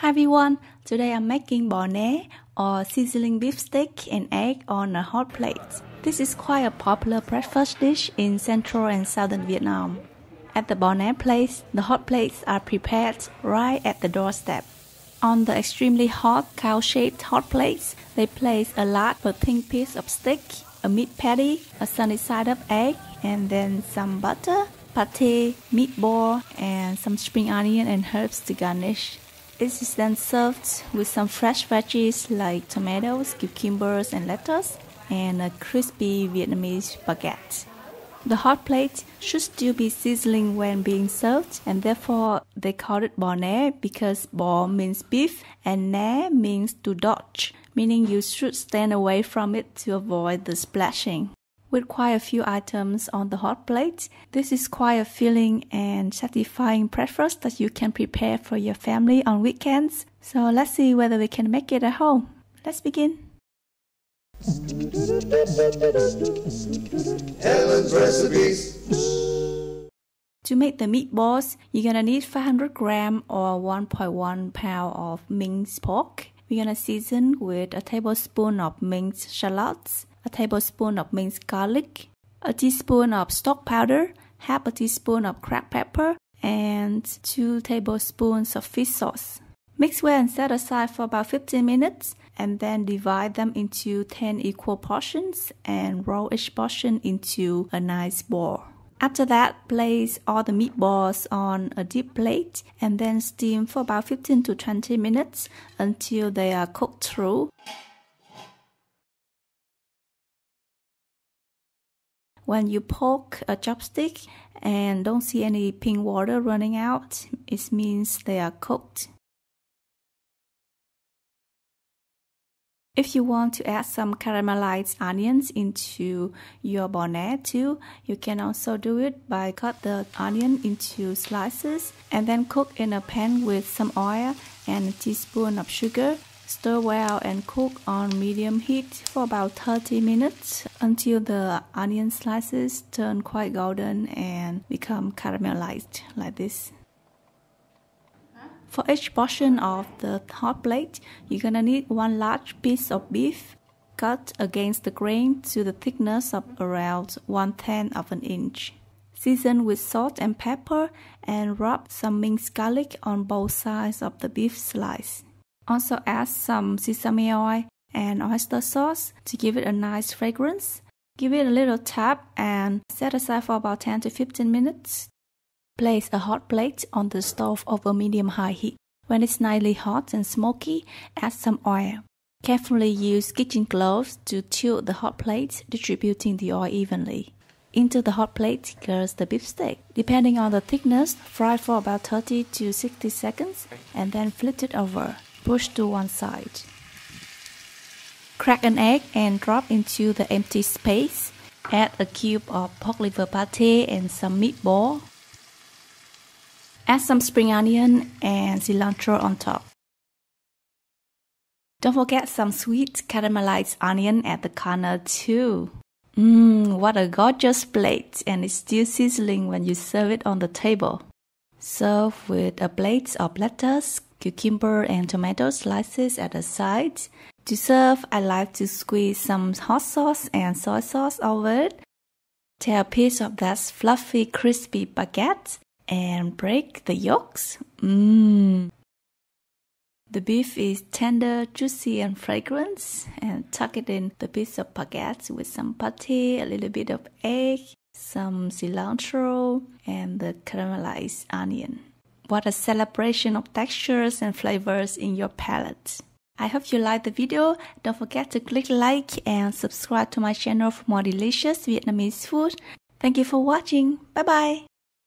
Hi everyone, today I'm making bò né or sizzling beef steak and egg on a hot plate. This is quite a popular breakfast dish in central and southern Vietnam. At the bò né place, the hot plates are prepared right at the doorstep. On the extremely hot cow-shaped hot plates, they place a large but thin piece of steak, a meat patty, a sunny-side-up egg, and then some butter, pate, meatball, and some spring onion and herbs to garnish. It is then served with some fresh veggies like tomatoes, cucumbers, and lettuce, and a crispy Vietnamese baguette. The hot plate should still be sizzling when being served, and therefore they call it bò né because bò means beef and né means to dodge, meaning you should stand away from it to avoid the splashing. With quite a few items on the hot plate, this is quite a filling and satisfying breakfast that you can prepare for your family on weekends. So let's see whether we can make it at home. Let's begin. Helen's recipes. To make the meatballs, you're gonna need 500 grams or 1.1 pound of minced pork. We're gonna season with a tablespoon of minced shallots, a tablespoon of minced garlic, a teaspoon of stock powder, half a teaspoon of cracked pepper, and 2 tablespoons of fish sauce. Mix well and set aside for about 15 minutes, and then divide them into 10 equal portions and roll each portion into a nice ball. After that, place all the meatballs on a deep plate and then steam for about 15 to 20 minutes until they are cooked through. When you poke a chopstick and don't see any pink water running out, it means they are cooked. If you want to add some caramelized onions into your bò né too, you can also do it by cut the onion into slices and then cook in a pan with some oil and a teaspoon of sugar. Stir well and cook on medium heat for about 30 minutes until the onion slices turn quite golden and become caramelized like this. For each portion of the hot plate, you're gonna need 1 large piece of beef cut against the grain to the thickness of around 1/10 of an inch. Season with salt and pepper and rub some minced garlic on both sides of the beef slice. Also add some sesame oil and oyster sauce to give it a nice fragrance. Give it a little tap and set aside for about 10 to 15 minutes. Place a hot plate on the stove over medium-high heat. When it's nicely hot and smoky, add some oil. Carefully use kitchen gloves to tilt the hot plate, distributing the oil evenly. Into the hot plate goes the beef steak. Depending on the thickness, fry for about 30 to 60 seconds and then flip it over. Push to one side. Crack an egg and drop into the empty space. Add a cube of pork liver pate and some meatball. Add some spring onion and cilantro on top. Don't forget some sweet caramelized onion at the corner too. What a gorgeous plate, and it's still sizzling when you serve it on the table. Serve with a plate of lettuce, cucumber and tomato slices at the side. To serve, I like to squeeze some hot sauce and soy sauce over it. Tear a piece of that fluffy, crispy baguette and break the yolks. The beef is tender, juicy and fragrant, and tuck it in the piece of baguette with some pate, a little bit of egg, some cilantro, and the caramelized onion. What a celebration of textures and flavors in your palate. I hope you liked the video. Don't forget to click like and subscribe to my channel for more delicious Vietnamese food. Thank you for watching. Bye bye.